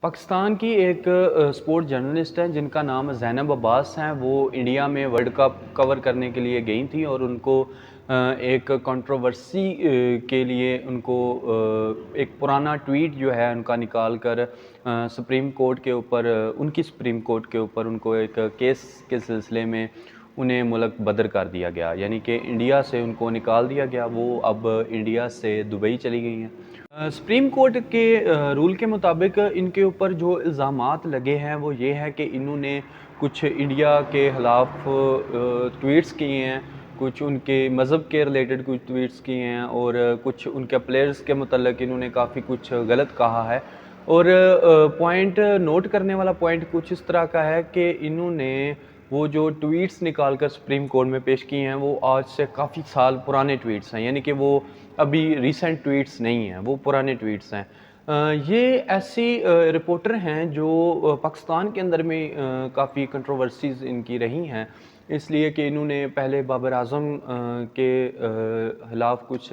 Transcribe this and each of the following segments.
पाकिस्तान की एक sport journalist हैं जिनका नाम ज़ैनब अब्बास हैं। वो इंडिया में वर्ल्ड कप कवर करने के लिए गई थी और उनको एक कंट्रोवर्सी के लिए उनको एक पुराना ट्वीट जो है उनका निकाल कर सुप्रीम कोर्ट के ऊपर उनकी सुप्रीम कोर्ट के ऊपर उनको एक केस के सिलसिले में उन्हें मुल्क बदर कर दिया गया, यानी कि इंडिया से उनको निकाल दिया गया। वो अब इंडिया से दुबई चली गई हैं। सुप्रीम कोर्ट के रूल के मुताबिक इनके ऊपर जो इल्ज़ामात लगे हैं वो ये है कि इन्होंने कुछ इंडिया के ख़िलाफ़ ट्वीट्स किए हैं, कुछ उनके मज़हब के रिलेटेड कुछ ट्वीट्स किए हैं और कुछ उनके प्लेयर्स के मुतल्लिक़ इन्होंने काफ़ी कुछ गलत कहा है। और पॉइंट नोट करने वाला पॉइंट कुछ इस तरह का है कि इन्होंने वो जो ट्वीट्स निकाल कर सुप्रीम कोर्ट में पेश किए हैं वो आज से काफ़ी साल पुराने ट्वीट्स हैं, यानी कि वो अभी रीसेंट ट्वीट्स नहीं हैं, वो पुराने ट्वीट्स हैं। ये ऐसी रिपोर्टर हैं जो पाकिस्तान के अंदर में काफ़ी कंट्रोवर्सीज़ इनकी रही हैं, इसलिए कि इन्होंने पहले बाबर आज़म के ख़िलाफ़ कुछ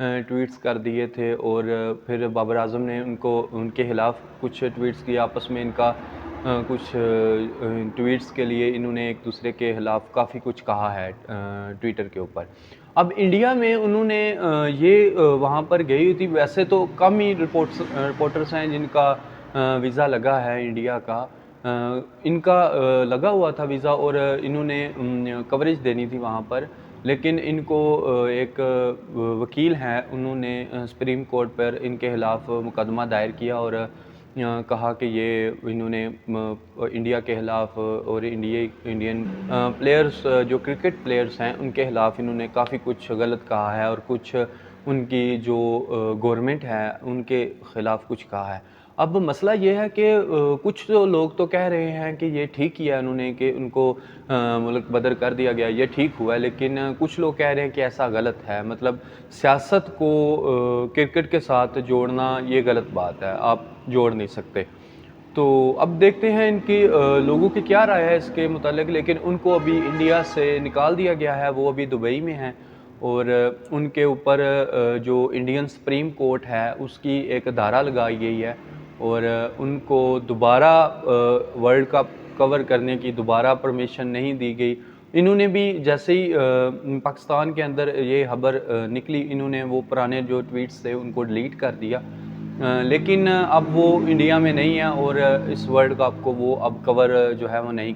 ट्वीट्स कर दिए थे और फिर बाबर आज़म ने उनके ख़िलाफ़ कुछ ट्वीट्स किए। आपस में इनका कुछ ट्वीट्स के लिए इन्होंने एक दूसरे के ख़िलाफ़ काफ़ी कुछ कहा है ट्विटर के ऊपर। अब इंडिया में उन्होंने वहाँ पर गई हुई थी। वैसे तो कम ही रिपोर्टर्स हैं जिनका वीज़ा लगा है इंडिया का। इनका लगा हुआ था वीज़ा और इन्होंने कवरेज देनी थी वहाँ पर, लेकिन इनको एक वकील हैं, उन्होंने सुप्रीम कोर्ट पर इनके ख़िलाफ़ मुकदमा दायर किया और कहा कि ये इन्होंने इंडिया के ख़िलाफ़ और इंडियन प्लेयर्स जो क्रिकेट प्लेयर्स हैं उनके ख़िलाफ़ इन्होंने काफ़ी कुछ गलत कहा है और कुछ उनकी जो गवर्नमेंट है उनके ख़िलाफ़ कुछ कहा है। अब मसला ये है कि कुछ तो लोग तो कह रहे हैं कि ये ठीक किया उन्होंने कि उनको मुल्क बदर कर दिया गया, ये ठीक हुआ है, लेकिन कुछ लोग कह रहे हैं कि ऐसा गलत है। मतलब सियासत को क्रिकेट के साथ जोड़ना ये गलत बात है, आप जोड़ नहीं सकते। तो अब देखते हैं इनकी लोगों की क्या राय है इसके मुतालिक, लेकिन उनको अभी इंडिया से निकाल दिया गया है, वो अभी दुबई में हैं और उनके ऊपर जो इंडियन सुप्रीम कोर्ट है उसकी एक धारा लगाई गई है और उनको दोबारा वर्ल्ड कप कवर करने की दोबारा परमिशन नहीं दी गई। इन्होंने भी जैसे ही पाकिस्तान के अंदर ये खबर निकली, इन्होंने वो पुराने जो ट्वीट्स थे उनको डिलीट कर दिया। लेकिन अब वो इंडिया में नहीं है और इस वर्ल्ड कप को वो अब कवर जो है वो नहीं